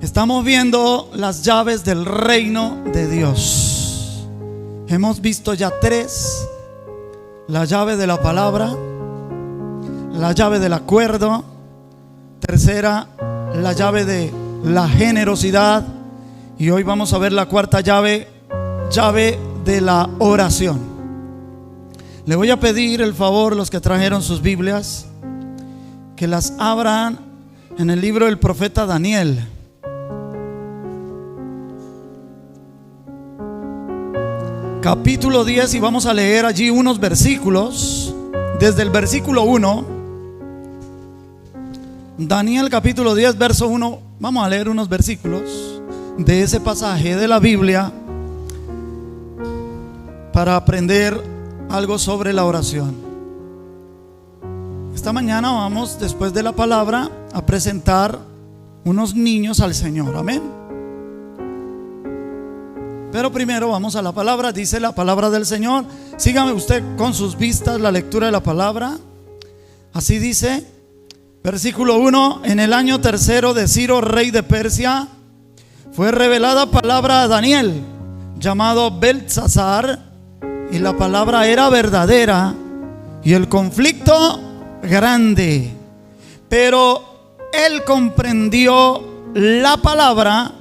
Estamos viendo las llaves del reino de Dios. Hemos visto ya tres: la llave de la palabra, la llave del acuerdo, tercera, la llave de la generosidad, y hoy vamos a ver la cuarta llave, llave de la oración. Le voy a pedir el favor, los que trajeron sus Biblias, que las abran en el libro del profeta Daniel. Capítulo 10, y vamos a leer allí unos versículos, desde el versículo 1. Daniel capítulo 10, verso 1. Vamos a leer unos versículos de ese pasaje de la Biblia para aprender algo sobre la oración. Esta mañana vamos, después de la palabra, a presentar unos niños al Señor. Amén. Pero primero vamos a la palabra. Dice la palabra del Señor. Sígame usted con sus vistas la lectura de la palabra. Así dice, versículo 1: en el año tercero de Ciro, rey de Persia, fue revelada palabra a Daniel, llamado Beltsasar, y la palabra era verdadera y el conflicto grande. Pero él comprendió la palabra,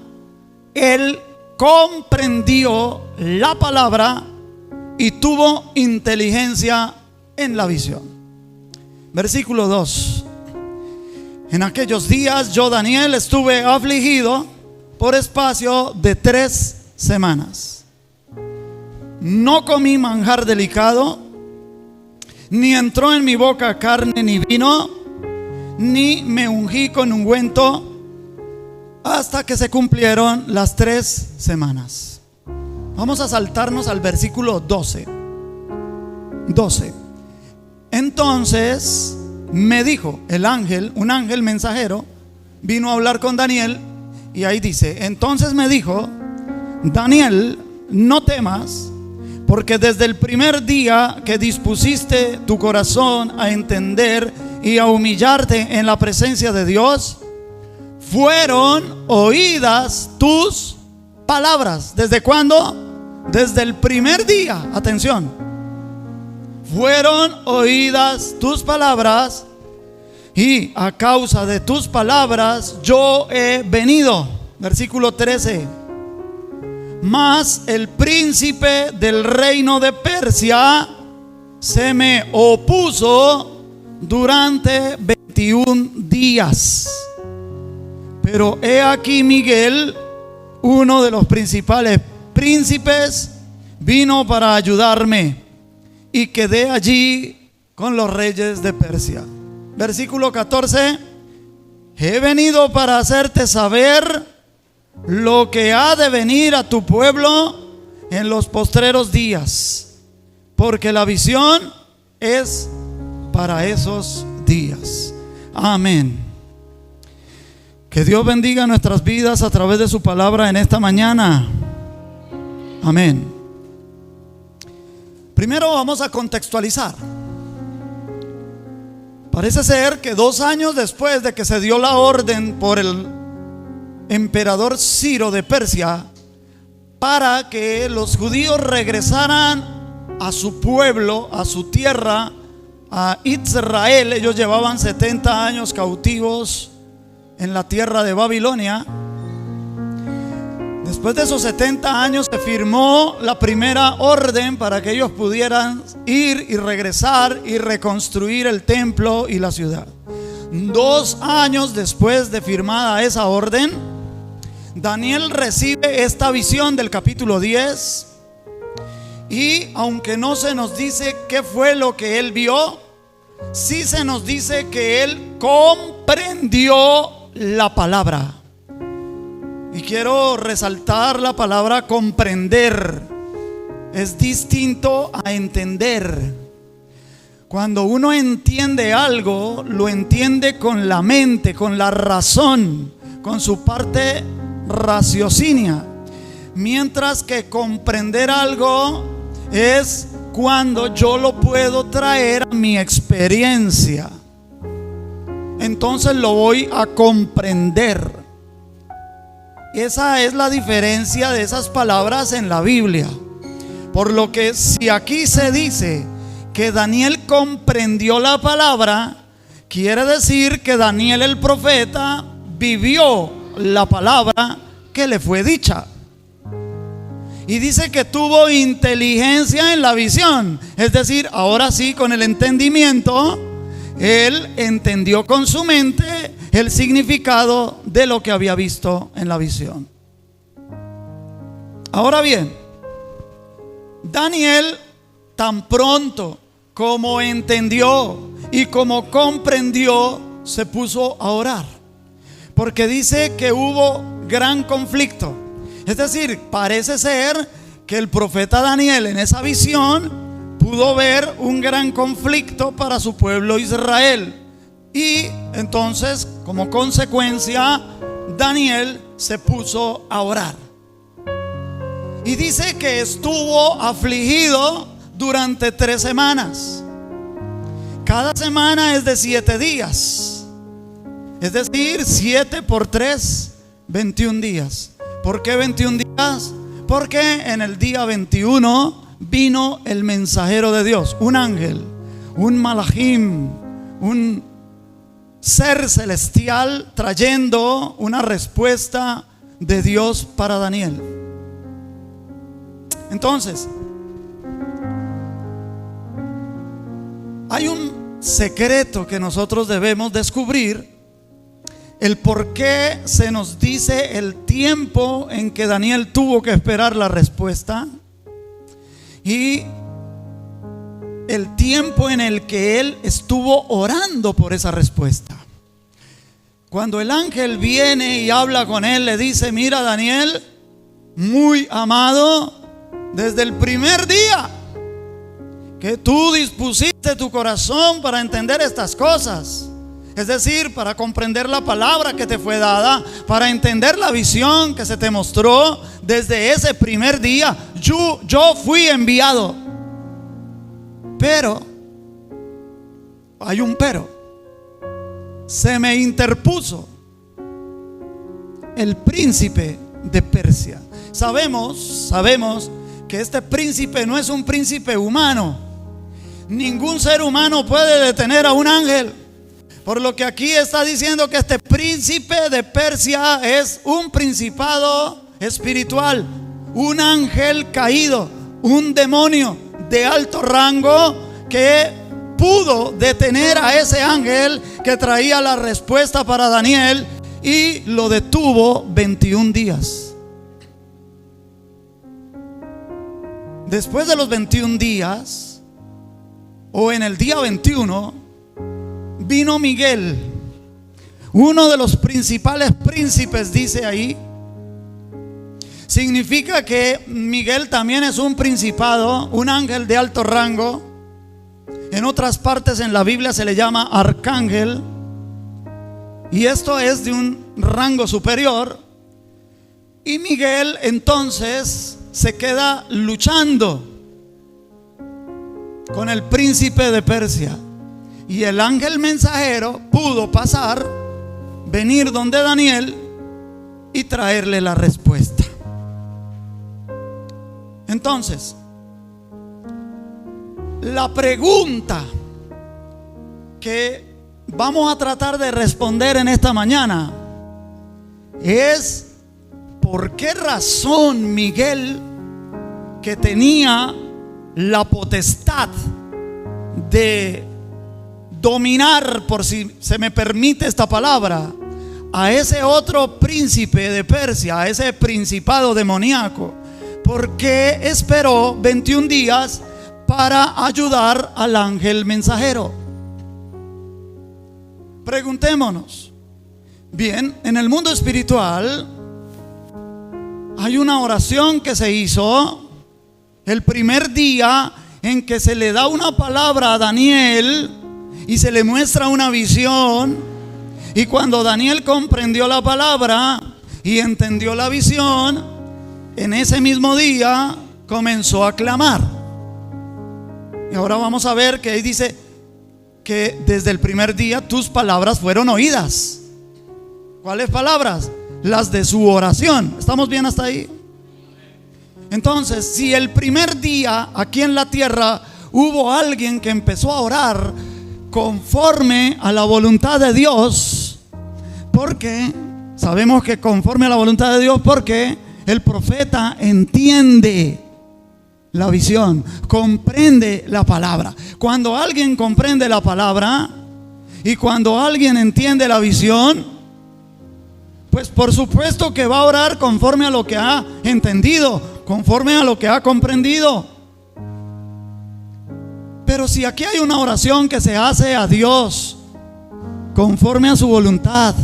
y tuvo inteligencia en la visión. Versículo 2: en aquellos días yo, Daniel, estuve afligido por espacio de 3 semanas. No comí manjar delicado, ni entró en mi boca carne ni vino, ni me ungí con ungüento, hasta que se cumplieron las 3 semanas. Vamos a saltarnos al versículo 12. Entonces me dijo el ángel, un ángel mensajero, vino a hablar con Daniel, y ahí dice: entonces me dijo, Daniel, no temas, porque desde el primer día que dispusiste tu corazón a entender y a humillarte en la presencia de Dios, fueron oídas tus palabras. ¿Desde cuándo? Desde el primer día. Atención. Fueron oídas tus palabras, y a causa de tus palabras yo he venido. Versículo 13. Mas el príncipe del reino de Persia se me opuso durante 21 días. Pero he aquí Miguel, uno de los principales príncipes, vino para ayudarme, y quedé allí con los reyes de Persia. Versículo 14: he venido para hacerte saber lo que ha de venir a tu pueblo en los postreros días, porque la visión es para esos días. Amén. Que Dios bendiga nuestras vidas a través de su palabra en esta mañana. Amén. Primero vamos a contextualizar. Parece ser que 2 años después de que se dio la orden por el emperador Ciro de Persia para que los judíos regresaran a su pueblo, a su tierra, a Israel. Ellos llevaban 70 años cautivos en la tierra de Babilonia. Después de esos 70 años se firmó la primera orden para que ellos pudieran ir y regresar y reconstruir el templo y la ciudad. 2 años después de firmada esa orden, Daniel recibe esta visión del capítulo 10, y aunque no se nos dice qué fue lo que él vio, sí se nos dice que él comprendió la palabra. Y quiero resaltar la palabra comprender. Es distinto a entender. Cuando uno entiende algo, lo entiende con la mente, con la razón, con su parte raciocinia. Mientras que comprender algo es cuando yo lo puedo traer a mi experiencia. Entonces lo voy a comprender. esa es la diferencia de esas palabras en la Biblia. Por lo que si aquí se dice que Daniel comprendió la palabra, quiere decir que Daniel el profeta vivió la palabra que le fue dicha. Y dice que tuvo inteligencia en la visión. Es decir, ahora sí, con el entendimiento, él entendió con su mente el significado de lo que había visto en la visión. Ahora bien, Daniel tan pronto como entendió y como comprendió, se puso a orar. Porque dice que hubo gran conflicto. Es decir, parece ser que el profeta Daniel en esa visión pudo ver un gran conflicto para su pueblo Israel. Y entonces, como consecuencia, Daniel se puso a orar. Y dice que estuvo afligido durante 3 semanas. Cada semana es de 7 días. Es decir, 7 por 3, 21 días. ¿Por qué 21 días? Porque en el día 21 vino el mensajero de Dios, un ángel, un malachim, un ser celestial trayendo una respuesta de Dios para Daniel. Entonces, hay un secreto que nosotros debemos descubrir: el por qué se nos dice el tiempo en que Daniel tuvo que esperar la respuesta y el tiempo en el que él estuvo orando por esa respuesta. Cuando el ángel viene y habla con él, le dice: mira, Daniel, muy amado, desde el primer día que tú dispusiste tu corazón para entender estas cosas, es decir, para comprender la palabra que te fue dada, para entender la visión que se te mostró, desde ese primer día yo fui enviado. Pero hay un pero: se me interpuso el príncipe de Persia. Sabemos que este príncipe no es un príncipe humano. Ningún ser humano puede detener a un ángel. Por lo que aquí está diciendo que este príncipe de Persia es un principado espiritual, un ángel caído, un demonio de alto rango que pudo detener a ese ángel que traía la respuesta para Daniel, y lo detuvo 21 días. Después de los 21 días, o en el día 21, vino Miguel, uno de los principales príncipes, dice ahí. Significa que Miguel también es un principado, un ángel de alto rango. En otras partes en la Biblia se le llama arcángel, y esto es de un rango superior. Y Miguel entonces se queda luchando con el príncipe de Persia. Y el ángel mensajero pudo pasar, venir donde Daniel y traerle la respuesta. Entonces, la pregunta que vamos a tratar de responder en esta mañana es: ¿por qué razón Miguel, que tenía la potestad de dominar, por si se me permite esta palabra, a ese otro príncipe de Persia, a ese principado demoníaco, por qué esperó 21 días para ayudar al ángel mensajero? Preguntémonos. Bien, en el mundo espiritual hay una oración que se hizo el primer día en que se le da una palabra a Daniel y se le muestra una visión. Y cuando Daniel comprendió la palabra y entendió la visión, en ese mismo día comenzó a clamar. Y ahora vamos a ver que ahí dice que desde el primer día tus palabras fueron oídas. ¿Cuáles palabras? las de su oración. ¿Estamos bien hasta ahí? Entonces, si el primer día aquí en la tierra hubo alguien que empezó a orar conforme a la voluntad de Dios, porque sabemos que conforme a la voluntad de Dios, porque el profeta entiende la visión, comprende la palabra. Cuando alguien comprende la palabra y cuando alguien entiende la visión, pues por supuesto que va a orar conforme a lo que ha entendido, conforme a lo que ha comprendido. Pero si aquí hay una oración que se hace a Dios conforme a su voluntad,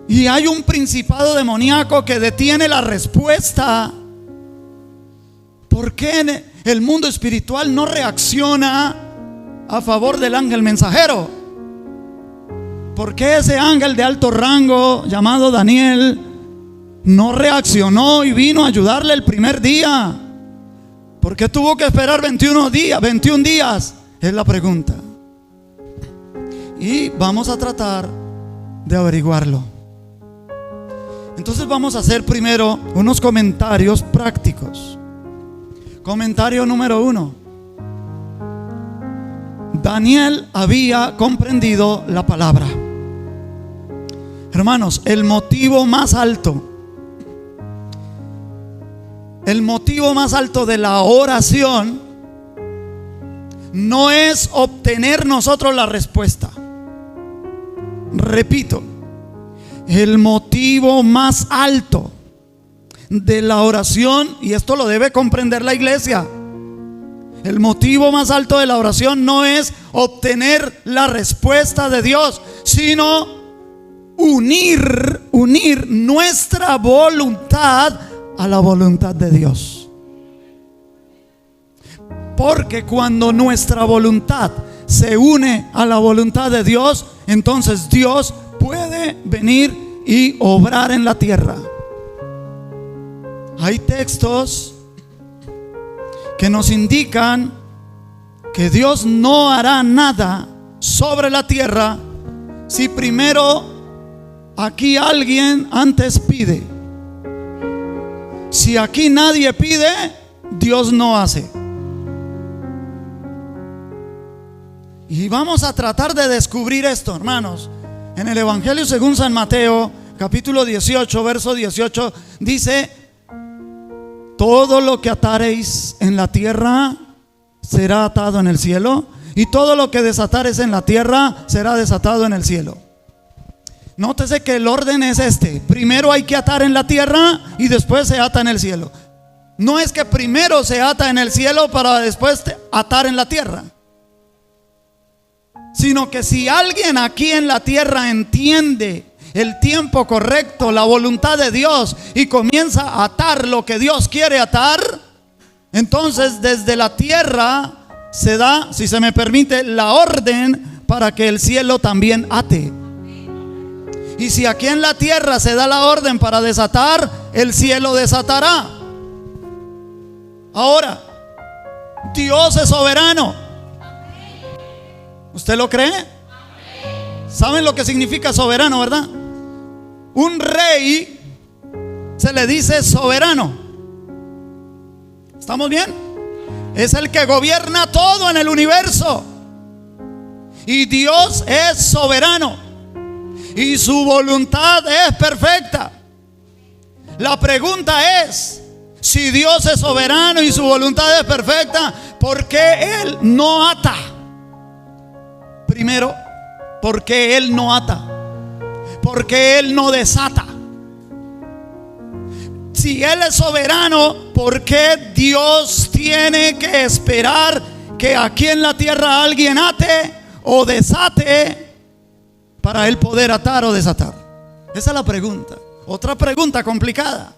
y hay un principado demoníaco que detiene la respuesta, ¿por qué el mundo espiritual no reacciona a favor del ángel mensajero? ¿Por qué ese ángel de alto rango llamado Daniel no reaccionó y vino a ayudarle el primer día? ¿Por qué tuvo que esperar 21 días? Es la pregunta. Y vamos a tratar de averiguarlo. Entonces vamos a hacer primero unos comentarios prácticos. Comentario número 1. Daniel había comprendido la palabra. Hermanos, el motivo más alto de la oración no es obtener nosotros la respuesta. Repito, el motivo más alto de la oración, y esto lo debe comprender la iglesia, el motivo más alto de la oración no es obtener la respuesta de Dios, sino unir nuestra voluntad a la voluntad de Dios. Porque cuando nuestra voluntad se une a la voluntad de Dios, entonces Dios puede venir y obrar en la tierra. Hay textos que nos indican que Dios no hará nada sobre la tierra si primero aquí alguien antes pide. Si aquí nadie pide, Dios no hace. Y vamos a tratar de descubrir esto, hermanos. En el Evangelio según San Mateo, capítulo 18, verso 18, dice: todo lo que atareis en la tierra será atado en el cielo, y todo lo que desatares en la tierra será desatado en el cielo. Nótese que el orden es este: primero hay que atar en la tierra y después se ata en el cielo. No es que primero se ata en el cielo para después atar en la tierra, sino que si alguien aquí en la tierra entiende el tiempo correcto, la voluntad de Dios, y comienza a atar lo que Dios quiere atar, entonces desde la tierra se da, si se me permite, la orden para que el cielo también ate. Y si aquí en la tierra se da la orden para desatar, el cielo desatará. Ahora, Dios es soberano. ¿Usted lo cree? ¿Saben lo que significa soberano, verdad? Un rey se le dice soberano. ¿Estamos bien? Es el que gobierna todo en el universo. Y Dios es soberano, y su voluntad es perfecta. La pregunta es: si Dios es soberano y su voluntad es perfecta, ¿por qué Él no ata? Primero, ¿por qué Él no ata? ¿Por qué Él no desata? Si Él es soberano, ¿por qué Dios tiene que esperar que aquí en la tierra alguien ate o desate para Él poder atar o desatar? Esa es la pregunta. Otra pregunta complicada.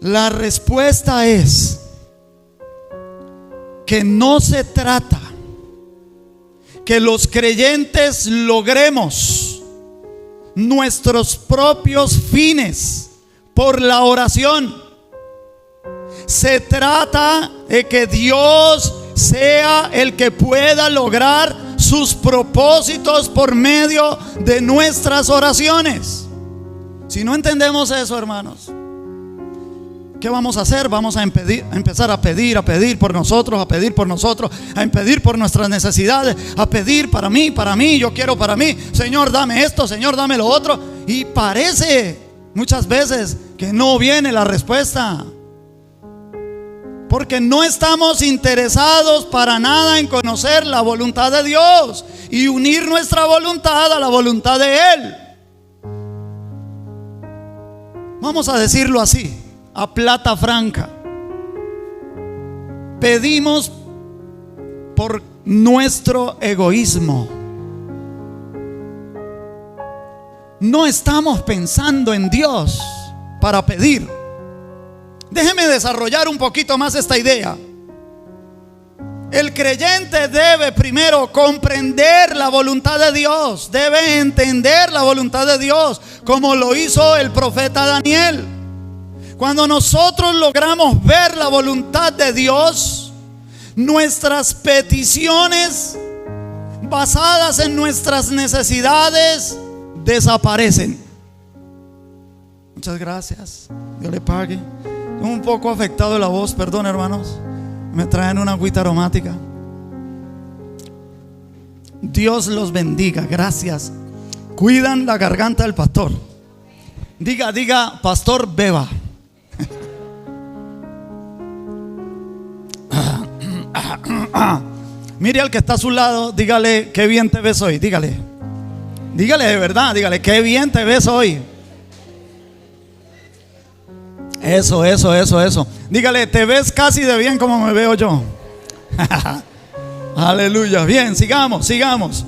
La respuesta es que no se trata que los creyentes logremos nuestros propios fines por la oración. Se trata de que Dios sea el que pueda lograr sus propósitos por medio de nuestras oraciones. Si no entendemos eso, hermanos, ¿qué vamos a hacer? Vamos a empezar a pedir por nosotros, a pedir por nuestras necesidades, a pedir para mí, yo quiero para mí. Señor, dame esto, Señor, dame lo otro. Y parece muchas veces que no viene la respuesta, porque no estamos interesados para nada en conocer la voluntad de Dios y unir nuestra voluntad a la voluntad de Él. Vamos a decirlo así, a plata franca. Pedimos por nuestro egoísmo. No estamos pensando en Dios para pedir. Déjeme desarrollar un poquito más esta idea. El creyente debe primero comprender la voluntad de Dios, debe entender la voluntad de Dios, como lo hizo el profeta Daniel. Cuando nosotros logramos ver la voluntad de Dios, nuestras peticiones basadas en nuestras necesidades desaparecen. Muchas gracias, Dios le pague. Un poco afectado de la voz, perdón, hermanos. Me traen una agüita aromática. Dios los bendiga, gracias. Cuidan la garganta del pastor. Diga, pastor, beba. Mire al que está a su lado, dígale, qué bien te ves hoy. Dígale de verdad, dígale, qué bien te ves hoy. Eso. Dígale, te ves casi de bien como me veo yo. Aleluya. Bien, sigamos.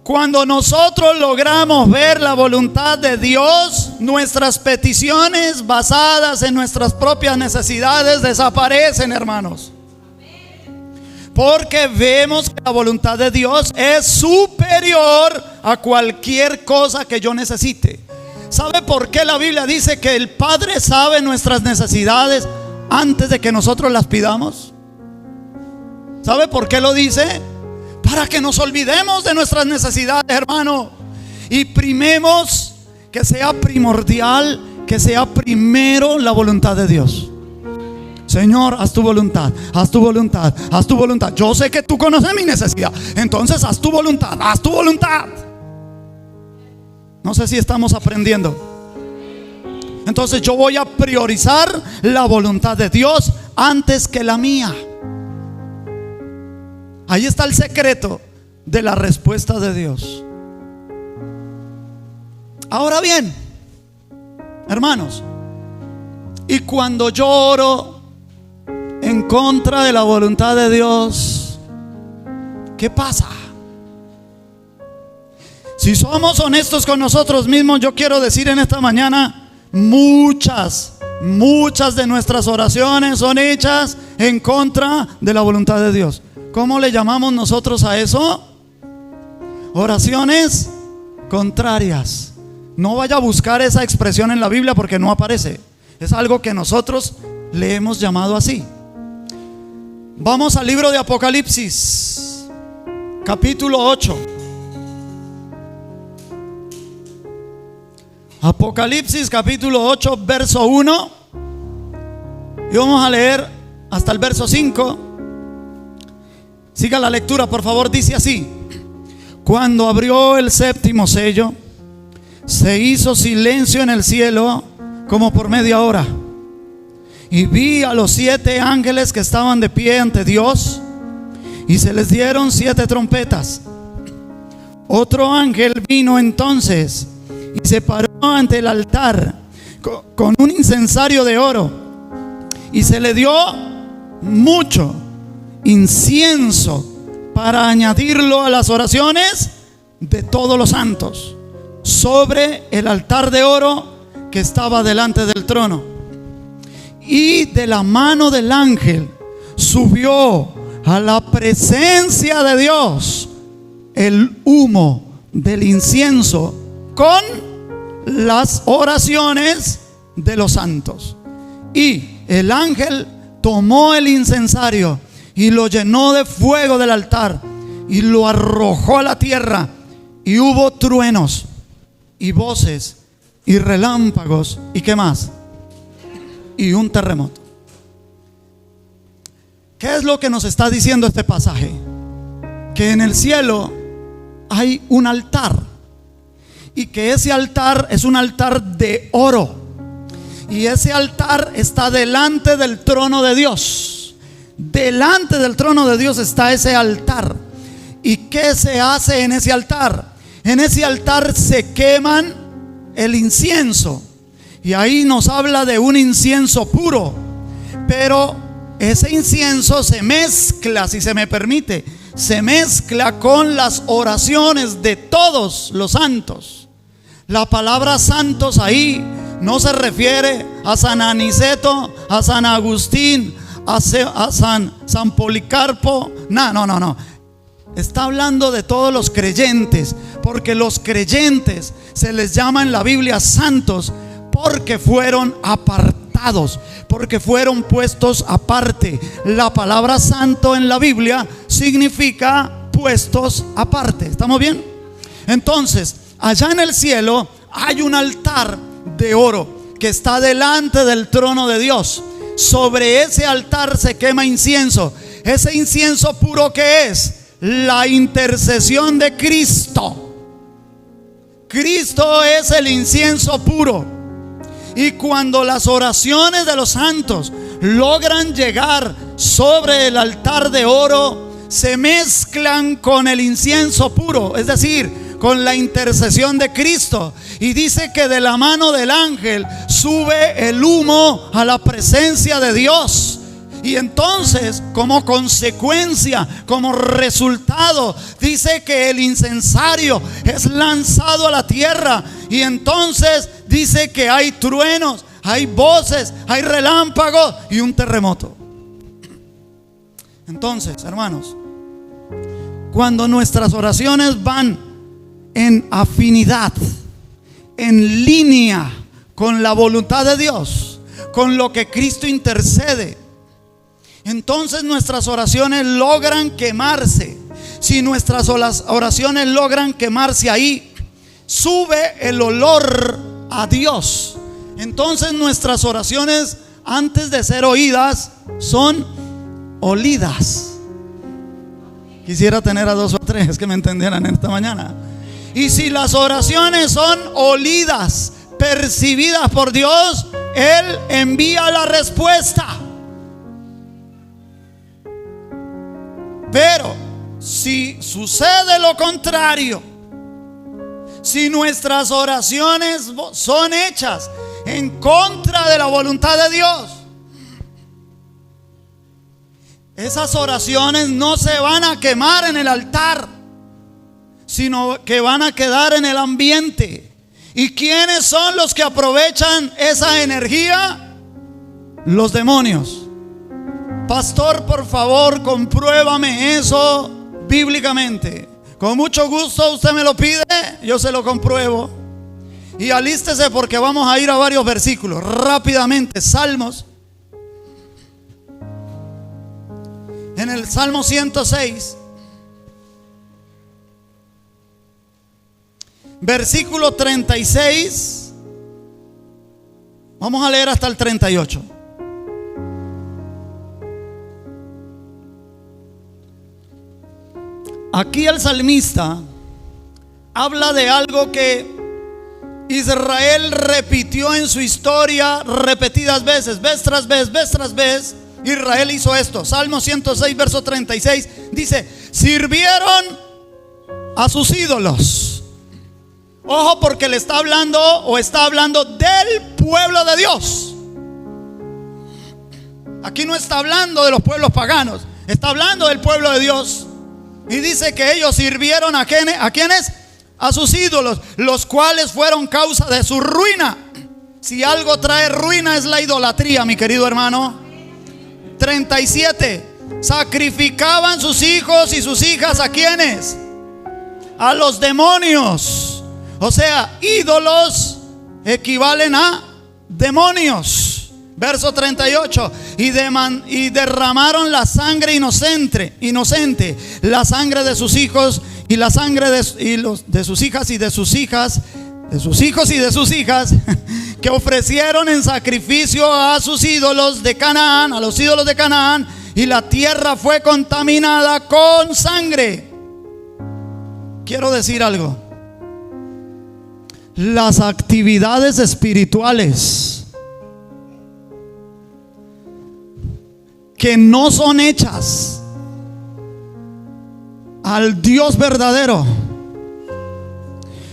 Cuando nosotros logramos ver la voluntad de Dios, nuestras peticiones basadas en nuestras propias necesidades desaparecen, hermanos. Porque vemos que la voluntad de Dios es superior a cualquier cosa que yo necesite. ¿Sabe por qué la Biblia dice que el Padre sabe nuestras necesidades antes de que nosotros las pidamos? ¿Sabe por qué lo dice? Para que nos olvidemos de nuestras necesidades, hermano, y primemos que sea primordial, que sea primero la voluntad de Dios. Señor, haz tu voluntad. Yo sé que tú conoces mi necesidad, entonces haz tu voluntad. No sé si estamos aprendiendo. Entonces yo voy a priorizar la voluntad de Dios antes que la mía. Ahí está el secreto de la respuesta de Dios. Ahora bien, hermanos, y cuando yo oro en contra de la voluntad de Dios, ¿qué pasa? Si somos honestos con nosotros mismos, yo quiero decir en esta mañana, muchas de nuestras oraciones son hechas en contra de la voluntad de Dios. ¿Cómo le llamamos nosotros a eso? Oraciones contrarias. No vaya a buscar esa expresión en la Biblia porque no aparece. Es algo que nosotros le hemos llamado así. Vamos al libro de Apocalipsis, capítulo 8. Apocalipsis capítulo 8, verso 1. Y vamos a leer hasta el verso 5. Siga la lectura, por favor. Dice así: cuando abrió el séptimo sello, se hizo silencio en el cielo como por media hora. Y vi a los 7 ángeles que estaban de pie ante Dios, y se les dieron 7 trompetas. Otro ángel vino entonces y se paró ante el altar con un incensario de oro, y se le dio mucho incienso para añadirlo a las oraciones de todos los santos sobre el altar de oro que estaba delante del trono. Y de la mano del ángel subió a la presencia de Dios el humo del incienso con las oraciones de los santos. Y el ángel tomó el incensario y lo llenó de fuego del altar y lo arrojó a la tierra, y hubo truenos y voces y relámpagos y ¿qué más? Y un terremoto. ¿Qué es lo que nos está diciendo este pasaje? Que en el cielo hay un altar, y que ese altar es un altar de oro, y ese altar está delante del trono de Dios. Delante del trono de Dios está ese altar. ¿Y qué se hace en ese altar? En ese altar se queman el incienso, y ahí nos habla de un incienso puro, pero ese incienso se mezcla, si se me permite, se mezcla con las oraciones de todos los santos. La palabra santos ahí no se refiere a San Aniceto, a San Agustín, a San Policarpo. No. Está hablando de todos los creyentes, porque los creyentes se les llama en la Biblia santos porque fueron apartados, porque fueron puestos aparte. La palabra santo en la Biblia significa puestos aparte. ¿Estamos bien? Entonces, allá en el cielo hay un altar de oro que está delante del trono de Dios. Sobre ese altar se quema incienso. Ese incienso puro, ¿qué es? La intercesión de Cristo. Cristo es el incienso puro. Y cuando las oraciones de los santos logran llegar sobre el altar de oro, se mezclan con el incienso puro, es decir, con la intercesión de Cristo. Y dice que de la mano del ángel sube el humo a la presencia de Dios. Y entonces, como consecuencia, como resultado, dice que el incensario es lanzado a la tierra. Y entonces dice que hay truenos, hay voces, hay relámpagos y un terremoto. Entonces, hermanos, cuando nuestras oraciones van en afinidad, en línea con la voluntad de Dios, con lo que Cristo intercede, entonces nuestras oraciones logran quemarse. Si nuestras oraciones logran quemarse ahí, sube el olor a Dios. Entonces nuestras oraciones, antes de ser oídas, son olidas. Quisiera tener a 2 o 3 que me entendieran esta mañana. Y si las oraciones son olidas, percibidas por Dios, Él envía la respuesta. Pero si sucede lo contrario, si nuestras oraciones son hechas en contra de la voluntad de Dios, esas oraciones no se van a quemar en el altar, sino que van a quedar en el ambiente. ¿Y quiénes son los que aprovechan esa energía? Los demonios. Pastor, por favor, compruébame eso bíblicamente. Con mucho gusto, usted me lo pide, yo se lo compruebo. Y alístese porque vamos a ir a varios versículos rápidamente. Salmos. En el Salmo 106, versículo 36. Vamos a leer hasta el 38. Aquí el salmista habla de algo que Israel repitió en su historia repetidas veces, vez tras vez. Israel hizo esto. Salmo 106, verso 36 dice: sirvieron a sus ídolos. Ojo, porque le está hablando o está hablando del pueblo de Dios. Aquí no está hablando de los pueblos paganos, está hablando del pueblo de Dios. Y dice que ellos sirvieron ¿a quiénes? A sus ídolos, los cuales fueron causa de su ruina. Si algo trae ruina es la idolatría, mi querido hermano. 37. Sacrificaban sus hijos y sus hijas ¿a quiénes? A los demonios. O sea, ídolos equivalen a demonios. Verso 38. Y derramaron la sangre inocente, la sangre de sus hijos y la sangre de sus hijas y de sus hijas, de sus hijos y de sus hijas, que ofrecieron en sacrificio a sus ídolos de Canaán, a los ídolos de Canaán, y la tierra fue contaminada con sangre. Quiero decir algo. Las actividades espirituales que no son hechas al Dios verdadero,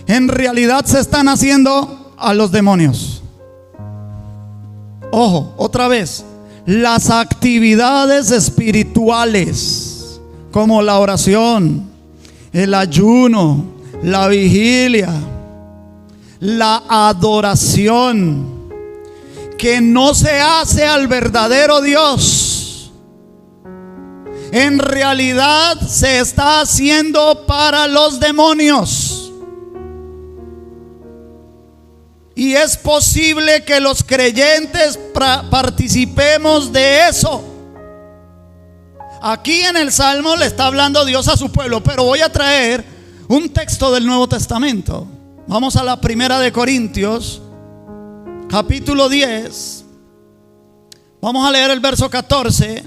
en realidad se están haciendo a los demonios. Ojo, otra vez. Las actividades espirituales, como la oración, el ayuno, la vigilia, la adoración, que no se hace al verdadero Dios, en realidad se está haciendo para los demonios. Y es posible que los creyentes participemos de eso. Aquí en el Salmo le está hablando Dios a su pueblo, pero voy a traer un texto del Nuevo Testamento. Vamos a la primera de Corintios, capítulo 10. Vamos a leer el verso 14.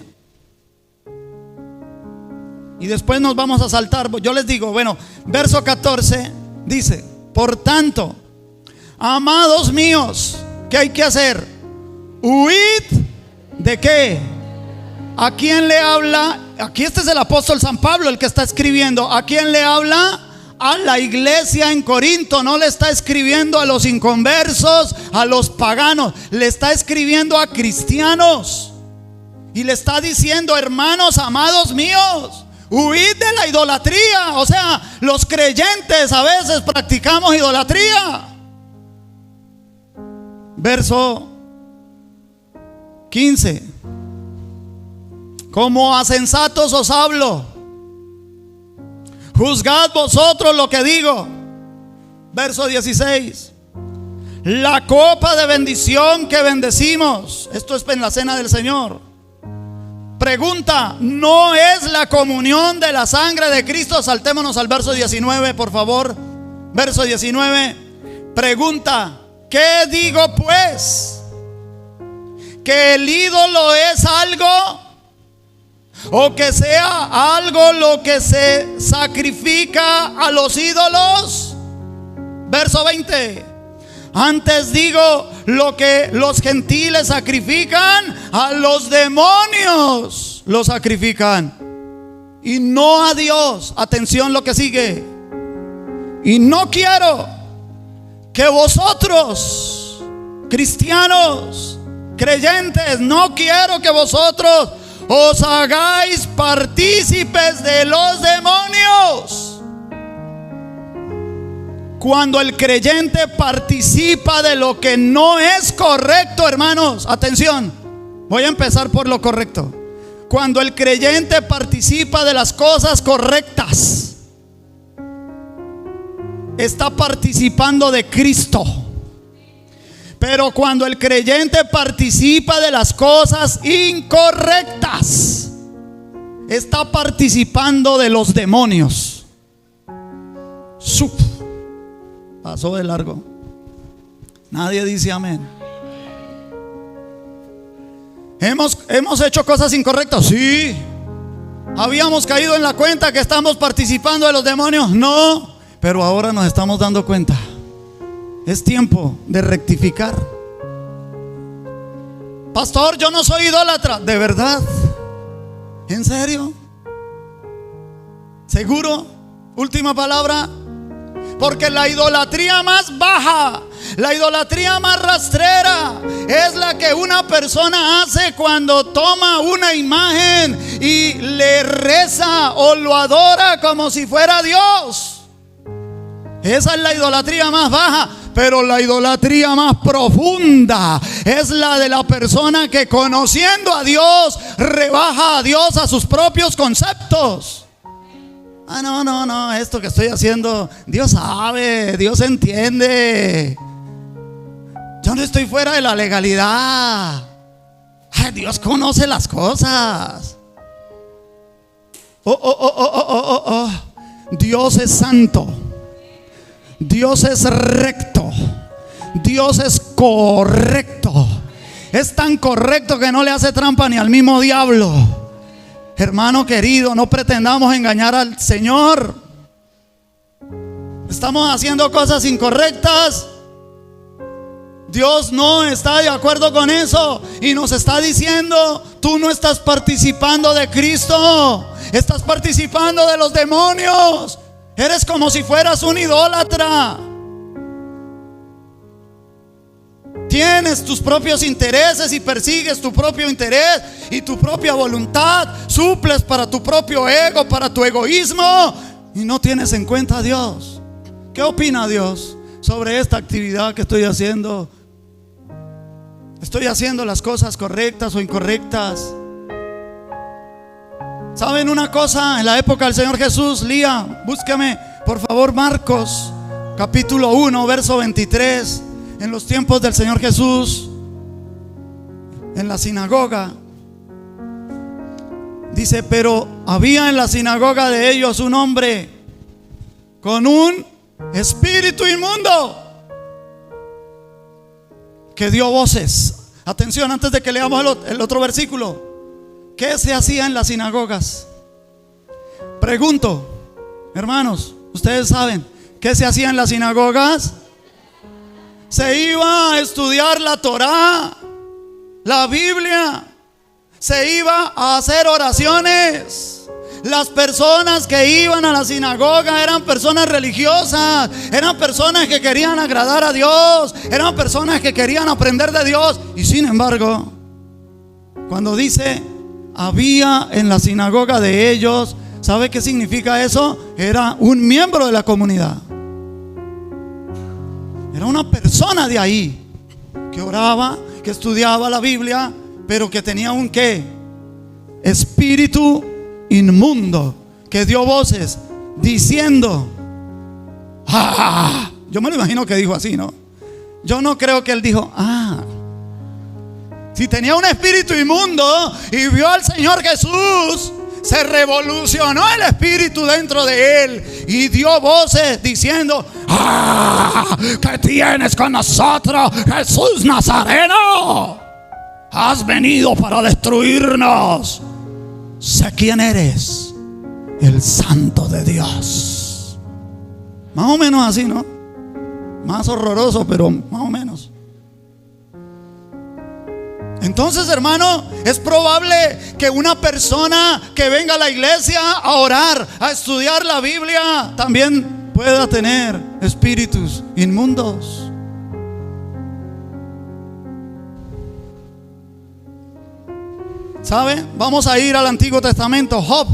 Y después nos vamos a saltar. Yo les digo, bueno, verso 14 dice: por tanto, amados míos, ¿qué hay que hacer? Huid ¿de qué? ¿A quién le habla? Aquí este es el apóstol San Pablo el que está escribiendo. ¿A quién le habla? A la iglesia en Corinto. No le está escribiendo a los inconversos, a los paganos. Le está escribiendo a cristianos. Y le está diciendo: hermanos amados míos, huid de la idolatría. O sea, los creyentes a veces practicamos idolatría. Verso 15. Como a sensatos os hablo, juzgad vosotros lo que digo. Verso 16. La copa de bendición que bendecimos, esto es en la cena del Señor. Pregunta: ¿no es la comunión de la sangre de Cristo? Saltémonos al verso 19, por favor. Verso 19. Pregunta: ¿qué digo pues? ¿Que el ídolo es algo? ¿O que sea algo lo que se sacrifica a los ídolos? Verso 20. Antes digo, lo que los gentiles sacrifican, a los demonios lo sacrifican, y no a Dios. Atención lo que sigue. Y no quiero que vosotros, cristianos, creyentes, no quiero que vosotros os hagáis partícipes de los demonios. Cuando el creyente participa de lo que no es correcto, hermanos, atención, voy a empezar por lo correcto. Cuando el creyente participa de las cosas correctas, está participando de Cristo. Pero cuando el creyente participa de las cosas incorrectas, está participando de los demonios. Pasó de largo. Nadie dice amén. ¿Hemos hecho cosas incorrectas? Sí. ¿Habíamos caído en la cuenta que estamos participando de los demonios? No. Pero ahora nos estamos dando cuenta. Es tiempo de rectificar. Pastor, yo no soy idólatra. ¿De verdad? ¿En serio? ¿Seguro? Última palabra. Porque la idolatría más baja, la idolatría más rastrera, es la que una persona hace cuando toma una imagen y le reza o lo adora como si fuera Dios. Esa es la idolatría más baja. Pero la idolatría más profunda es la de la persona que, conociendo a Dios, rebaja a Dios a sus propios conceptos. No, esto que estoy haciendo, Dios sabe, Dios entiende. Yo no estoy fuera de la legalidad. Ay, Dios conoce las cosas. Dios es santo. Dios es recto. Dios es correcto. Es tan correcto que no le hace trampa ni al mismo diablo. Hermano querido, no pretendamos engañar al Señor. Estamos haciendo cosas incorrectas. Dios no está de acuerdo con eso y nos está diciendo: tú no estás participando de Cristo, estás participando de los demonios. Eres como si fueras un idólatra. Tienes tus propios intereses y persigues tu propio interés y tu propia voluntad. Suples para tu propio ego, para tu egoísmo, y no tienes en cuenta a Dios. ¿Qué opina Dios sobre esta actividad que estoy haciendo? ¿Estoy haciendo las cosas correctas o incorrectas? ¿Saben una cosa? En la época del Señor Jesús, Lía, búscame por favor Marcos capítulo 1 verso 23. En los tiempos del Señor Jesús, en la sinagoga, dice: pero había en la sinagoga de ellos un hombre con un espíritu inmundo que dio voces. Atención, antes de que leamos el otro versículo. ¿Qué se hacía en las sinagogas? Pregunto, hermanos, ustedes saben qué se hacía en las sinagogas. Se iba a estudiar la Torá, la Biblia. Se iba a hacer oraciones. Las personas que iban a la sinagoga eran personas religiosas, eran personas que querían agradar a Dios, eran personas que querían aprender de Dios. Y sin embargo, cuando dice había en la sinagoga de ellos, ¿sabe qué significa eso? Era un miembro de la comunidad. Era una persona de ahí que oraba, que estudiaba la Biblia, pero que tenía un ¿qué? Espíritu inmundo, que dio voces diciendo yo me lo imagino que dijo así, ¿no? Yo no creo que él dijo Si tenía un espíritu inmundo y vio al Señor Jesús, se revolucionó el espíritu dentro de él y dio voces diciendo: ¿qué tienes con nosotros, Jesús Nazareno? Has venido para destruirnos. Sé quién eres, el Santo de Dios. Más o menos así, ¿no? Más horroroso, pero más o menos. Entonces, hermano, es probable que una persona que venga a la iglesia a orar, a estudiar la Biblia, también pueda tener espíritus inmundos. ¿Sabe? Vamos a ir al Antiguo Testamento. Job,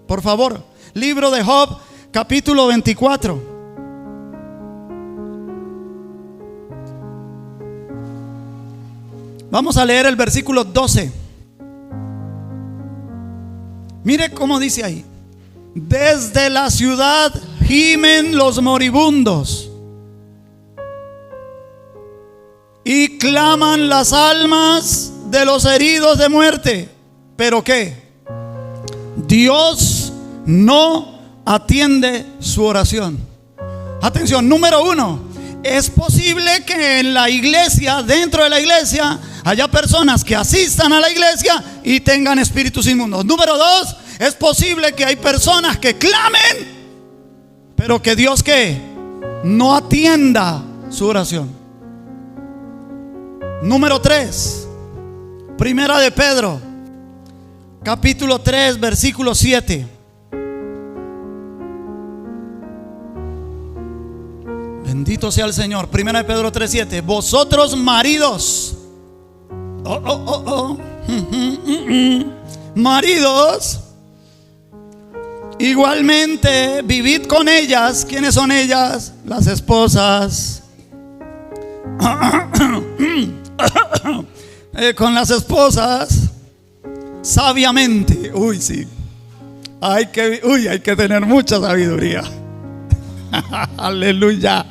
por favor. Libro de Job, capítulo 24. Vamos a leer el versículo 12. Mire cómo dice ahí: desde la ciudad gimen los moribundos y claman las almas de los heridos de muerte. ¿Pero qué? Dios no atiende su oración. Atención, número 1. Es posible que en la iglesia, dentro de la iglesia, haya personas que asistan a la iglesia y tengan espíritus inmundos. Número 2. Es posible que hay personas que clamen, pero que Dios ¿qué? No atienda su oración. Número 3. Primera de Pedro, capítulo 3, versículo 7. Bendito sea el Señor. Primera de Pedro 3, 7. Vosotros maridos, maridos, igualmente vivid con ellas. ¿Quiénes son ellas? Las esposas. Con las esposas sabiamente. Uy, sí. Hay que tener mucha sabiduría. Aleluya.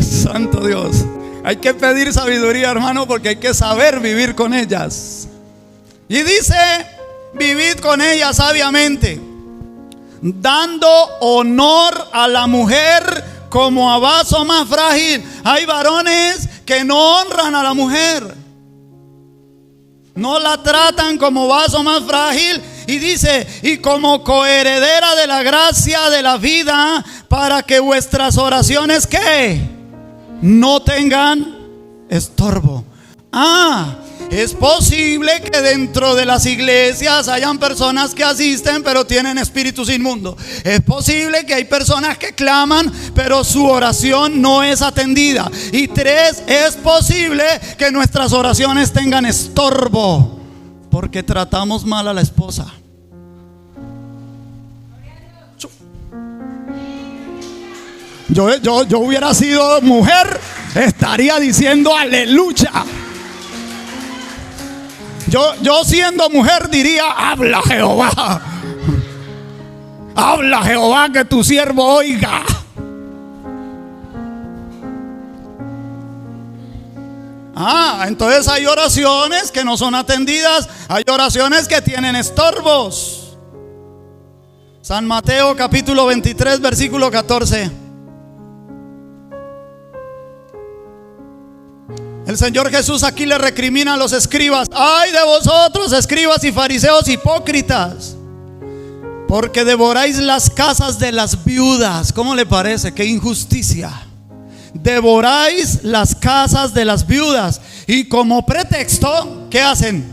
Santo Dios. Hay que pedir sabiduría, hermano, porque hay que saber vivir con ellas. Y dice: vivid con ella sabiamente, dando honor a la mujer como a vaso más frágil. Hay varones que no honran a la mujer, no la tratan como vaso más frágil. Y dice: y como coheredera de la gracia de la vida, para que vuestras oraciones, ¿qué? No tengan estorbo. Es posible que dentro de las iglesias hayan personas que asisten pero tienen espíritus inmundos. Es posible que hay personas que claman pero su oración no es atendida. Y 3, es posible que nuestras oraciones tengan estorbo porque tratamos mal a la esposa. Yo hubiera sido mujer, estaría diciendo aleluya. Yo siendo mujer diría: habla Jehová, habla Jehová, que tu siervo oiga. Entonces hay oraciones que no son atendidas, hay oraciones que tienen estorbos. San Mateo capítulo 23 versículo 14. El Señor Jesús aquí le recrimina a los escribas: ay de vosotros, escribas y fariseos hipócritas, porque devoráis las casas de las viudas. ¿Cómo le parece? ¡Qué injusticia! Devoráis las casas de las viudas, y como pretexto, ¿qué hacen?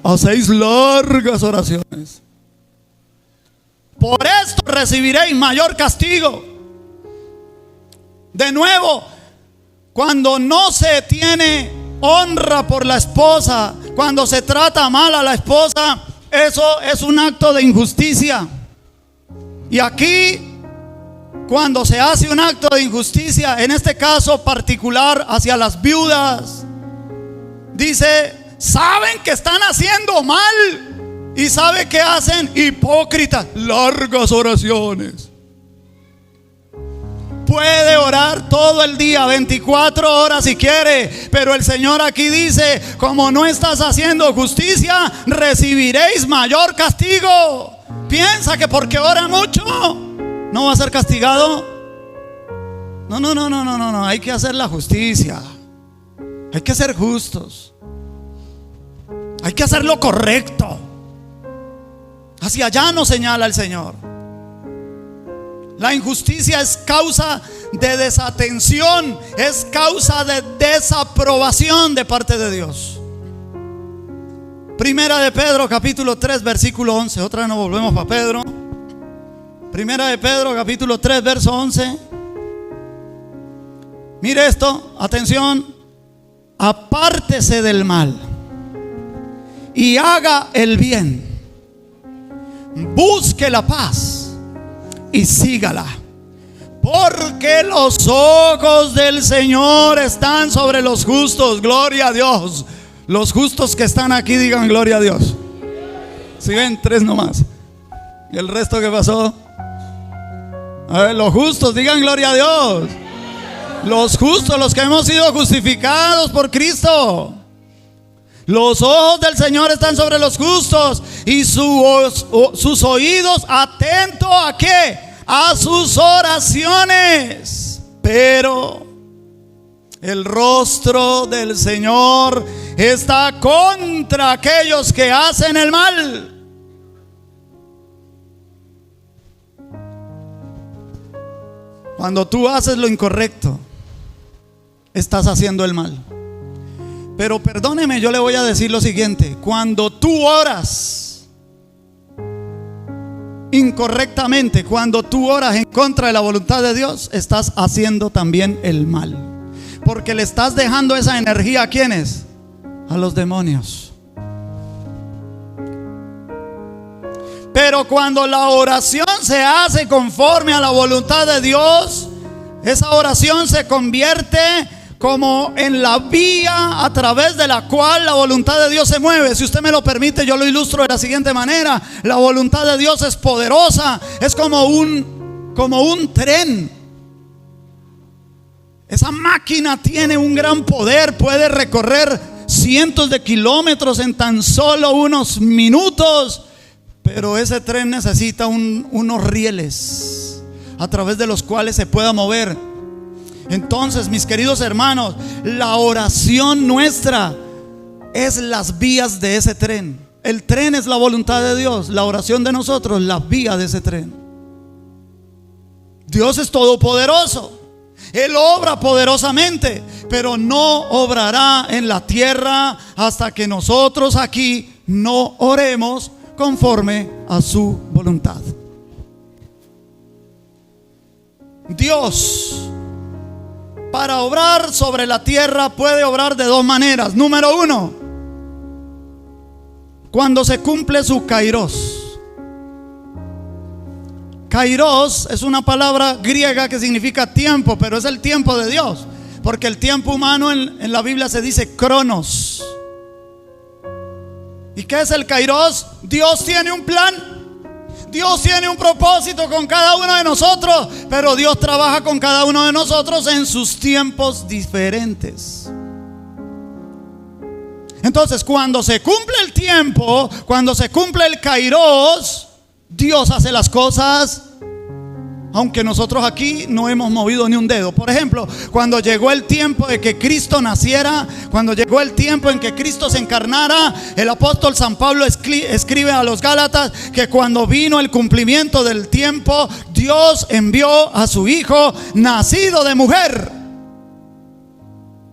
Hacéis largas oraciones. Por esto recibiréis mayor castigo. De nuevo, cuando no se tiene honra por la esposa, cuando se trata mal a la esposa, eso es un acto de injusticia. Y aquí, cuando se hace un acto de injusticia, en este caso particular hacia las viudas, dice: saben que están haciendo mal y sabe que hacen, hipócritas, largas oraciones. Puede orar todo el día, 24 horas si quiere, pero el Señor aquí dice: como no estás haciendo justicia, recibiréis mayor castigo. Piensa que porque ora mucho no va a ser castigado. No, hay que hacer la justicia. Hay que ser justos. Hay que hacer lo correcto. Hacia allá nos señala el Señor. La injusticia es causa de desatención, es causa de desaprobación de parte de Dios. Primera de Pedro capítulo 3 versículo 11. Otra vez nos volvemos para Pedro. Primera de Pedro capítulo 3 verso 11. Mire esto, atención: apártese del mal y haga el bien, busque la paz y sígala, porque los ojos del Señor están sobre los justos. Gloria a Dios. Los justos que están aquí digan gloria a Dios. Si ven, 3 nomás. ¿Y el resto qué pasó? A ver, los justos digan gloria a Dios. Los justos, los que hemos sido justificados por Cristo. Los ojos del Señor están sobre los justos, y sus oídos atentos ¿a qué? A sus oraciones. Pero el rostro del Señor está contra aquellos que hacen el mal. Cuando tú haces lo incorrecto, estás haciendo el mal. Pero perdóneme, yo le voy a decir lo siguiente: cuando tú oras incorrectamente, cuando tú oras en contra de la voluntad de Dios, estás haciendo también el mal, porque le estás dejando esa energía ¿a quiénes? A los demonios. Pero cuando la oración se hace conforme a la voluntad de Dios, esa oración se convierte como en la vía a través de la cual la voluntad de Dios se mueve. Si usted me lo permite, yo lo ilustro de la siguiente manera: la voluntad de Dios es poderosa, es como un tren. Esa máquina tiene un gran poder, puede recorrer cientos de kilómetros en tan solo unos minutos. Pero ese tren necesita unos rieles a través de los cuales se pueda mover. Entonces, mis queridos hermanos, la oración nuestra es las vías de ese tren. El tren es la voluntad de Dios, la oración de nosotros, la vía de ese tren. Dios es todopoderoso. Él obra poderosamente, pero no obrará en la tierra hasta que nosotros aquí no oremos conforme a su voluntad. Dios, para obrar sobre la tierra, puede obrar de dos maneras. Número uno, cuando se cumple su kairos. Kairos es una palabra griega que significa tiempo, pero es el tiempo de Dios, porque el tiempo humano en la Biblia se dice cronos. ¿Y qué es el kairos? Dios tiene un plan, Dios tiene un propósito con cada uno de nosotros, pero Dios trabaja con cada uno de nosotros en sus tiempos diferentes. Entonces, cuando se cumple el tiempo, cuando se cumple el kairos, Dios hace las cosas, aunque nosotros aquí no hemos movido ni un dedo. Por ejemplo, cuando llegó el tiempo de que Cristo naciera, cuando llegó el tiempo en que Cristo se encarnara, el apóstol San Pablo escribe a los Gálatas que cuando vino el cumplimiento del tiempo, Dios envió a su Hijo nacido de mujer.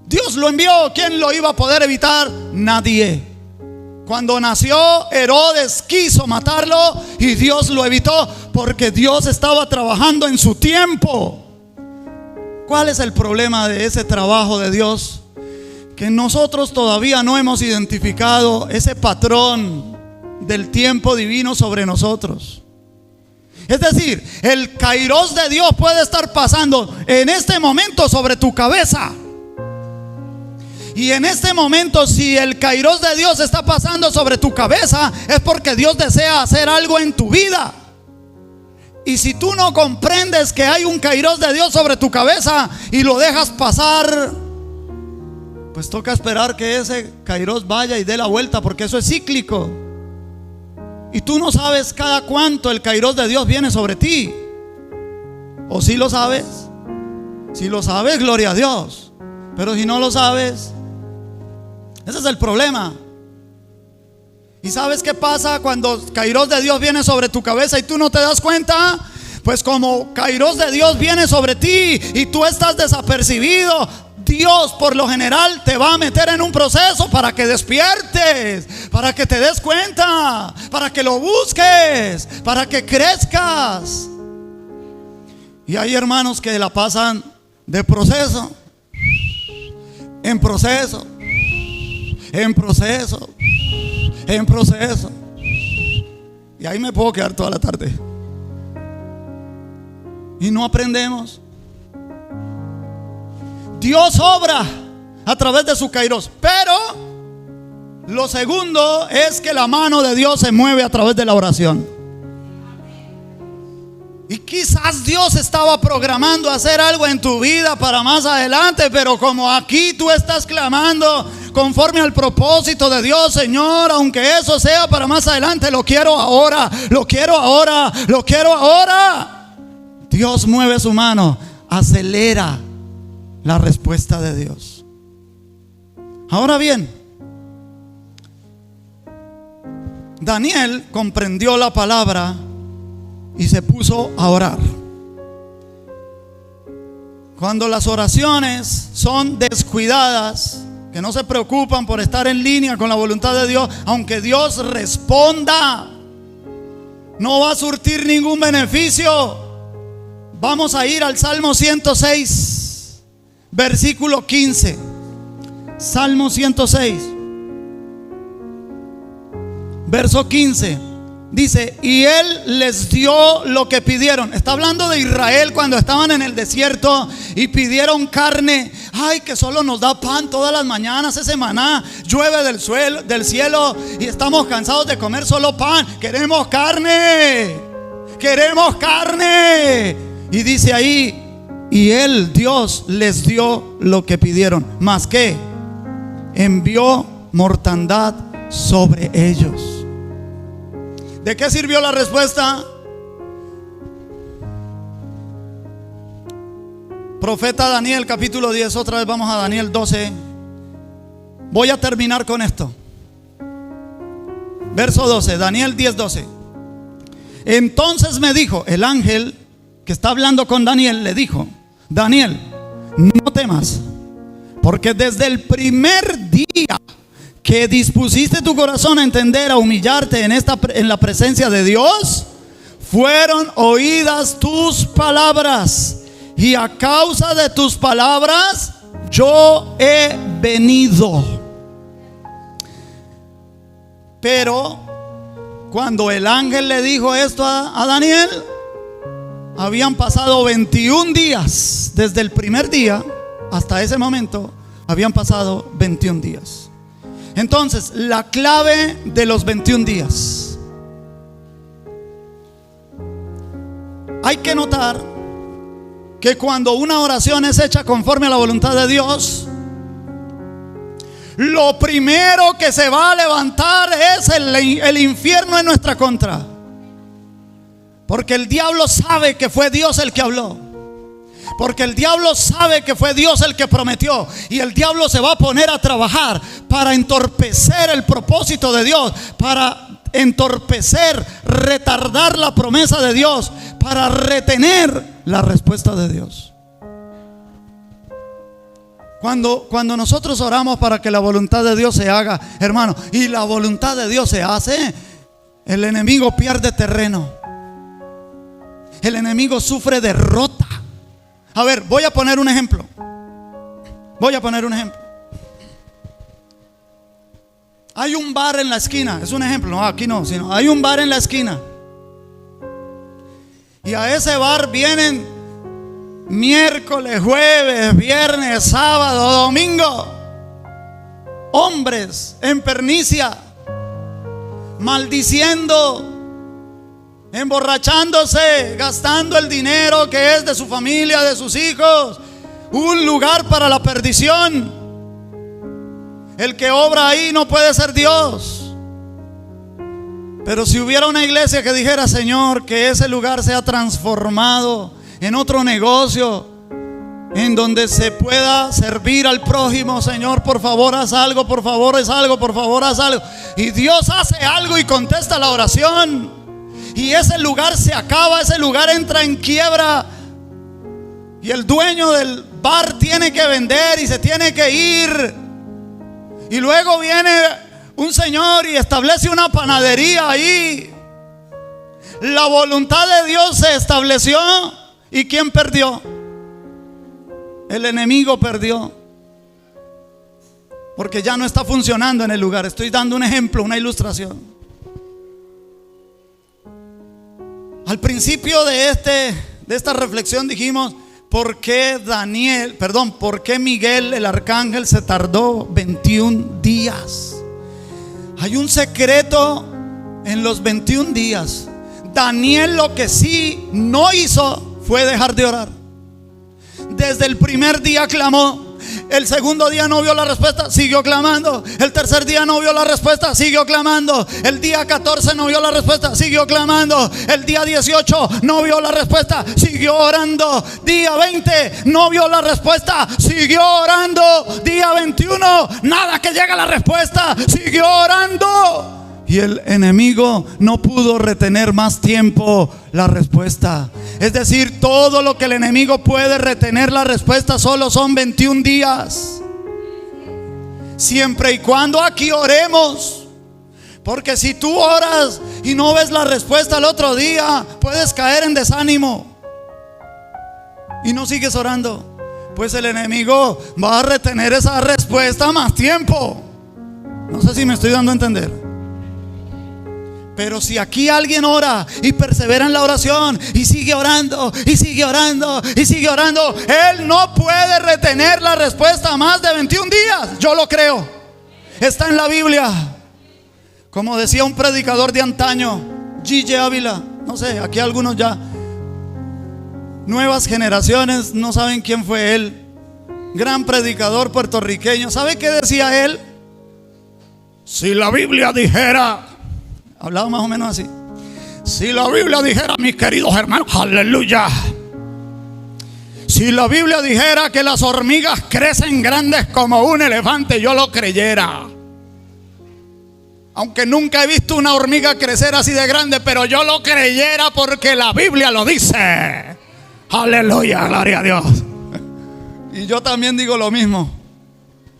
Dios lo envió. ¿Quién lo iba a poder evitar? Nadie. Cuando nació, Herodes quiso matarlo y Dios lo evitó, porque Dios estaba trabajando en su tiempo. ¿Cuál es el problema de ese trabajo de Dios? Que nosotros todavía no hemos identificado ese patrón del tiempo divino sobre nosotros. Es decir, el kairos de Dios puede estar pasando en este momento sobre tu cabeza. Y en este momento, si el kairos de Dios está pasando sobre tu cabeza, es porque Dios desea hacer algo en tu vida. Y si tú no comprendes que hay un kairos de Dios sobre tu cabeza y lo dejas pasar, pues toca esperar que ese kairos vaya y dé la vuelta, porque eso es cíclico. Y tú no sabes cada cuánto el kairos de Dios viene sobre ti. ¿O si lo sabes? Si lo sabes, gloria a Dios. Pero si no lo sabes, ese es el problema. ¿Y sabes qué pasa cuando kairos de Dios viene sobre tu cabeza y tú no te das cuenta? Pues como kairos de Dios viene sobre ti y tú estás desapercibido, Dios por lo general te va a meter en un proceso para que despiertes, para que te des cuenta, para que lo busques, para que crezcas. Y hay hermanos que la pasan de proceso en proceso, en proceso, en proceso. Y ahí me puedo quedar toda la tarde. Y no aprendemos. Dios obra a través de su kairos, pero lo segundo es que la mano de Dios se mueve a través de la oración. Y quizás Dios estaba programando hacer algo en tu vida para más adelante, pero como aquí tú estás clamando conforme al propósito de Dios, Señor, aunque eso sea para más adelante, lo quiero ahora, lo quiero ahora, lo quiero ahora. Dios mueve su mano, acelera la respuesta de Dios. Ahora bien, Daniel comprendió la palabra y se puso a orar. Cuando las oraciones son descuidadas, que no se preocupan por estar en línea con la voluntad de Dios, aunque Dios responda, no va a surtir ningún beneficio. Vamos a ir al Salmo 106, versículo 15. Salmo 106, verso 15. Dice, y Él les dio lo que pidieron. Está hablando de Israel cuando estaban en el desierto y pidieron carne. Ay, que solo nos da pan todas las mañanas, ese maná llueve del cielo y estamos cansados de comer solo pan. Queremos carne, queremos carne. Y dice ahí, y Él, Dios, les dio lo que pidieron. ¿Más qué? Envió mortandad sobre ellos. ¿De qué sirvió la respuesta? Profeta Daniel, capítulo 10. Otra vez vamos a Daniel 12. Voy a terminar con esto. Verso 12, Daniel 10, 12. Entonces me dijo, el ángel que está hablando con Daniel le dijo: Daniel, no temas, porque desde el primer día que dispusiste tu corazón a entender, a humillarte en la presencia de Dios, fueron oídas tus palabras, y a causa de tus palabras yo he venido. Pero cuando el ángel le dijo esto a Daniel, habían pasado 21 días. Desde el primer día hasta ese momento habían pasado 21 días. Entonces, la clave de los 21 días. Hay que notar que cuando una oración es hecha conforme a la voluntad de Dios, lo primero que se va a levantar es el infierno en nuestra contra. Porque el diablo sabe que fue Dios el que habló. Porque el diablo sabe que fue Dios el que prometió. Y el diablo se va a poner a trabajar para entorpecer el propósito de Dios, para entorpecer, retardar la promesa de Dios, para retener la respuesta de Dios. Cuando nosotros oramos para que la voluntad de Dios se haga, hermano, y la voluntad de Dios se hace, el enemigo pierde terreno. El enemigo sufre derrota. A ver, voy a poner un ejemplo. Hay un bar en la esquina. Es un ejemplo, no, aquí no, sino hay un bar en la esquina. Y a ese bar vienen miércoles, jueves, viernes, sábado, domingo, hombres en pernicia, maldiciendo, emborrachándose, gastando el dinero que es de su familia, de sus hijos. Un lugar para la perdición. El que obra ahí no puede ser Dios. Pero si hubiera una iglesia que dijera: Señor, que ese lugar sea transformado en otro negocio, en donde se pueda servir al prójimo. Señor, por favor haz algo, por favor haz algo, por favor haz algo. Y Dios hace algo y contesta la oración. Y ese lugar se acaba, ese lugar entra en quiebra. Y el dueño del bar tiene que vender y se tiene que ir. Y luego viene un señor y establece una panadería ahí. La voluntad de Dios se estableció. ¿Y quién perdió? El enemigo perdió. Porque ya no está funcionando en el lugar. Estoy dando un ejemplo, una ilustración. Al principio de esta reflexión dijimos: ¿por qué Miguel el arcángel se tardó 21 días? Hay un secreto en los 21 días. Daniel lo que sí no hizo fue dejar de orar. Desde el primer día clamó. El segundo día no vio la respuesta, siguió clamando. El tercer día no vio la respuesta, siguió clamando. El día 14 no vio la respuesta, siguió clamando. El día 18 no vio la respuesta, siguió orando. Día 20 no vio la respuesta, siguió orando. Día 21, nada que llega la respuesta, siguió orando. Y el enemigo no pudo retener más tiempo la respuesta. Es decir, todo lo que el enemigo puede retener la respuesta solo son 21 días. Siempre y cuando aquí oremos. Porque si tú oras y no ves la respuesta al otro día, puedes caer en desánimo y no sigues orando. Pues el enemigo va a retener esa respuesta más tiempo. No sé si me estoy dando a entender. Pero si aquí alguien ora y persevera en la oración y sigue orando y sigue orando y sigue orando, él no puede retener la respuesta más de 21 días. Yo lo creo. Está en la Biblia. Como decía un predicador de antaño, G.J. Ávila. No sé, aquí algunos ya, nuevas generaciones, no saben quién fue él. Gran predicador puertorriqueño. ¿Sabe qué decía él? Si la Biblia dijera, hablaba más o menos así. Si la Biblia dijera, mis queridos hermanos, aleluya. Si la Biblia dijera que las hormigas crecen grandes como un elefante, yo lo creyera. Aunque nunca he visto una hormiga crecer así de grande, pero yo lo creyera porque la Biblia lo dice. Aleluya, gloria a Dios. Y yo también digo lo mismo.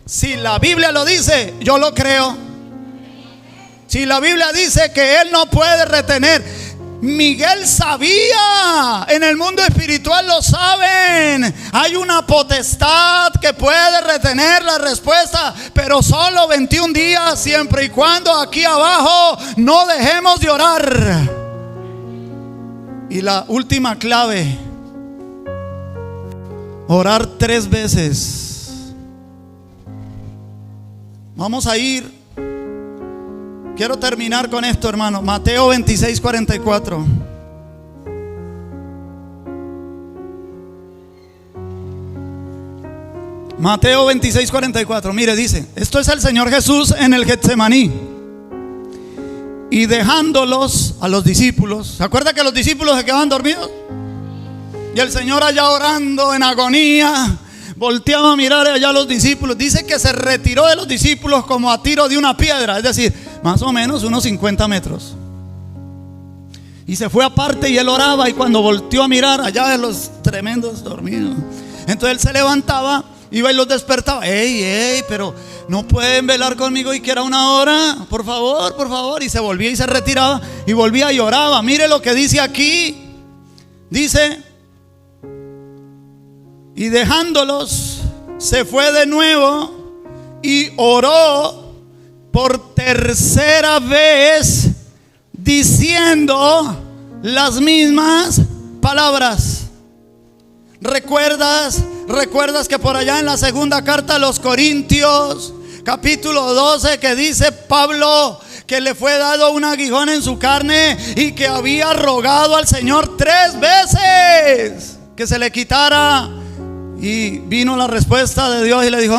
Si la Biblia lo dice, yo lo creo. Si la Biblia dice que Él no puede retener, Miguel sabía, en el mundo espiritual lo saben, hay una potestad que puede retener la respuesta, pero solo 21 días, siempre y cuando aquí abajo no dejemos de orar. Y la última clave: orar 3 veces. Vamos a ir. Quiero terminar con esto, hermano. Mateo 26, 44. Mateo 26, 44. Mire, dice: esto es el Señor Jesús en el Getsemaní. Y dejándolos a los discípulos. ¿Se acuerda que los discípulos se quedaban dormidos? Y el Señor allá orando en agonía, volteaba a mirar allá a los discípulos. Dice que se retiró de los discípulos como a tiro de una piedra, es decir, más o menos unos 50 metros. Y se fue aparte y él oraba. Y cuando volteó a mirar allá de los tremendos dormidos, entonces él se levantaba, iba y los despertaba. Ey, pero no pueden velar conmigo y que era una hora, por favor, por favor. Y se volvía y se retiraba y volvía y oraba. Mire lo que dice aquí. Dice: y dejándolos, se fue de nuevo y oró por tercera vez, diciendo las mismas palabras. ¿Recuerdas que por allá en la segunda carta a los Corintios, capítulo 12, que dice Pablo que le fue dado un aguijón en su carne y que había rogado al Señor 3 veces que se le quitara? Y vino la respuesta de Dios y le dijo: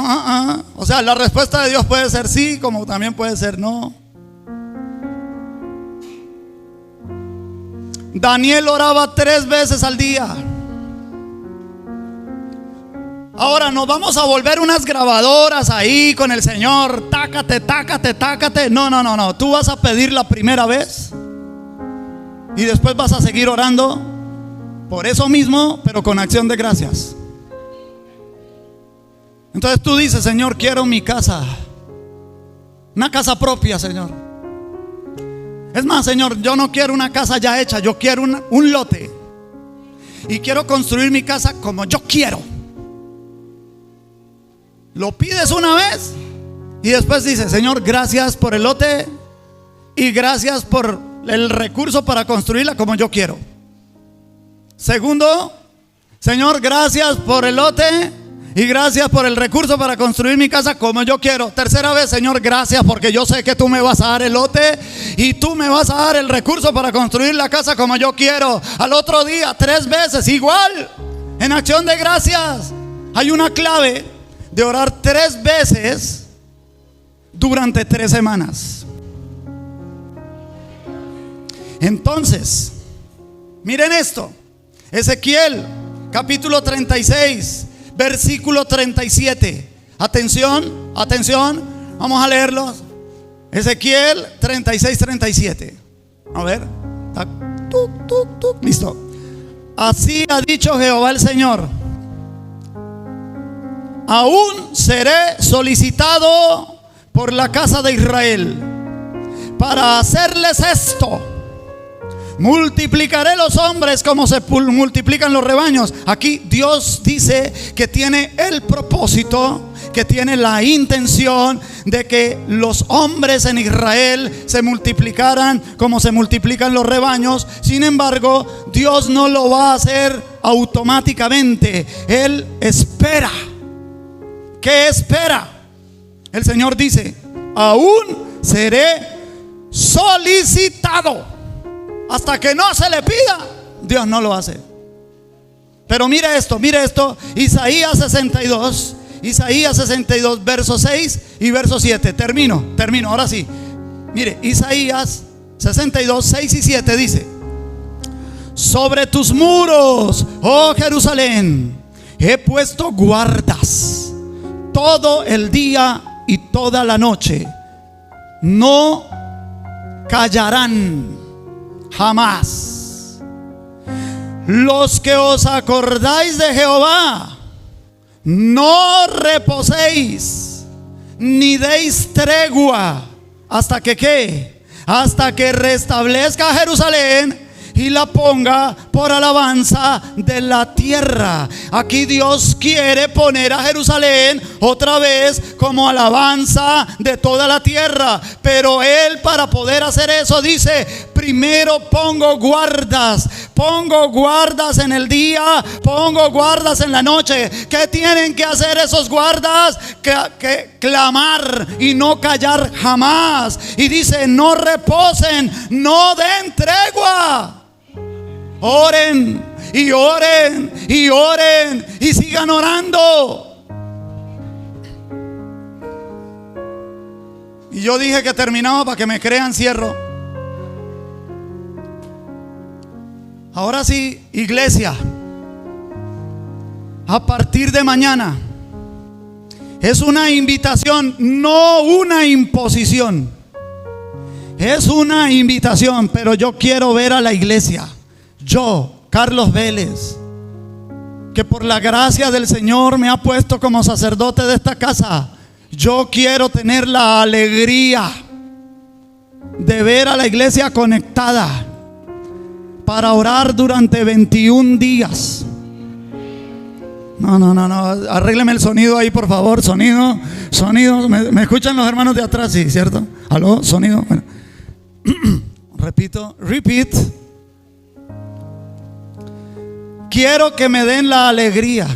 O sea, la respuesta de Dios puede ser sí, como también puede ser no. Daniel oraba 3 veces al día. Ahora nos vamos a volver unas grabadoras ahí con el Señor. Tácate, tácate, tácate. No. Tú vas a pedir la primera vez y después vas a seguir orando por eso mismo, pero con acción de gracias. Entonces tú dices: Señor, quiero mi casa, una casa propia, Señor. Es más, Señor, yo no quiero una casa ya hecha, yo quiero un lote. Y quiero construir mi casa como yo quiero. Lo pides una vez y después dices: Señor, gracias por el lote y gracias por el recurso para construirla como yo quiero. Segundo: Señor, gracias por el lote y gracias por el recurso para construir mi casa como yo quiero. Tercera vez: Señor, gracias porque yo sé que tú me vas a dar el lote y tú me vas a dar el recurso para construir la casa como yo quiero. Al otro día, 3 veces, igual, en acción de gracias. Hay una clave de orar 3 veces durante 3 semanas. Entonces, miren esto. Ezequiel, capítulo 36, versículo 37. Atención, atención. Vamos a leerlo. Ezequiel 36, 37. A ver. Listo. Así ha dicho Jehová el Señor: aún seré solicitado por la casa de Israel para hacerles esto. Multiplicaré los hombres como se multiplican los rebaños. Aquí Dios dice que tiene el propósito, que tiene la intención de que los hombres en Israel se multiplicaran como se multiplican los rebaños. Sin embargo, Dios no lo va a hacer automáticamente. Él espera. ¿Qué espera? El Señor dice: aún seré solicitado. Hasta que no se le pida, Dios no lo hace. Pero mire esto, Isaías 62 Isaías 62, verso 6 y verso 7. Termino, ahora sí. Mire, Isaías 62, 6 y 7 dice: sobre tus muros, oh Jerusalén, he puesto guardas todo el día y toda la noche. No callarán jamás. Los que os acordáis de Jehová, no reposéis ni deis tregua hasta que ¿qué? Hasta que restablezca Jerusalén y la ponga por alabanza de la tierra. Aquí Dios quiere poner a Jerusalén otra vez como alabanza de toda la tierra. Pero Él, para poder hacer eso, dice: primero pongo guardas en el día, pongo guardas en la noche. ¿Qué tienen que hacer esos guardas? Que clamar y no callar jamás. Y dice: no reposen, no den tregua. Oren y oren y oren y sigan orando. Y yo dije que terminaba, para que me crean, cierro. Ahora sí, iglesia, a partir de mañana es una invitación, no una imposición. Es una invitación, pero yo quiero ver a la iglesia. Yo, Carlos Vélez, que por la gracia del Señor me ha puesto como sacerdote de esta casa, yo quiero tener la alegría de ver a la iglesia conectada para orar durante 21 días. No, arrégleme el sonido ahí, por favor. Sonido. ¿Me escuchan los hermanos de atrás? Sí, ¿cierto? ¿Aló? Sonido. Bueno. Repito, repeat. Quiero que me den la alegría.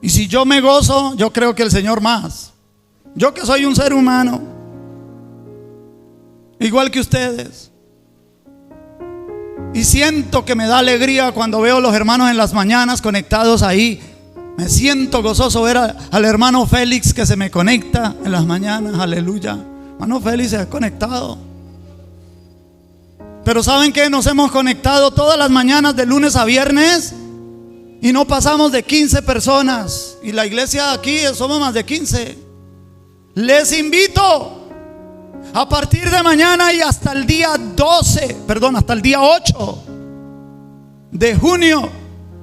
Y si yo me gozo, yo creo que el Señor más. Yo, que soy un ser humano, igual que ustedes, y siento que me da alegría cuando veo a los hermanos en las mañanas conectados ahí. Me siento gozoso ver al hermano Félix, que se me conecta en las mañanas. Aleluya. Hermano Félix se ha conectado. Pero ¿saben qué? Nos hemos conectado todas las mañanas de lunes a viernes y no pasamos de 15 personas. Y la iglesia aquí somos más de 15. Les invito a partir de mañana y hasta el día 8 de junio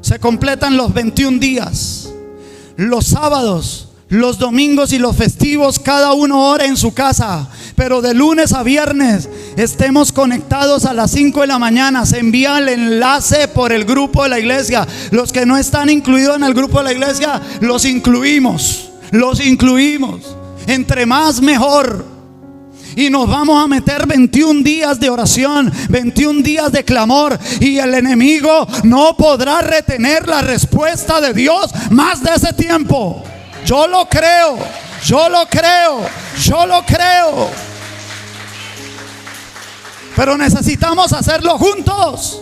se completan los 21 días. Los sábados, los domingos y los festivos, cada uno ora en su casa. Pero de lunes a viernes estemos conectados a las 5 de la mañana. Se envía el enlace por el grupo de la iglesia. Los que no están incluidos en el grupo de la iglesia, los incluimos. Entre más mejor. Y nos vamos a meter 21 días de oración, 21 días de clamor. Y el enemigo no podrá retener la respuesta de Dios más de ese tiempo. Yo lo creo. Pero necesitamos hacerlo juntos.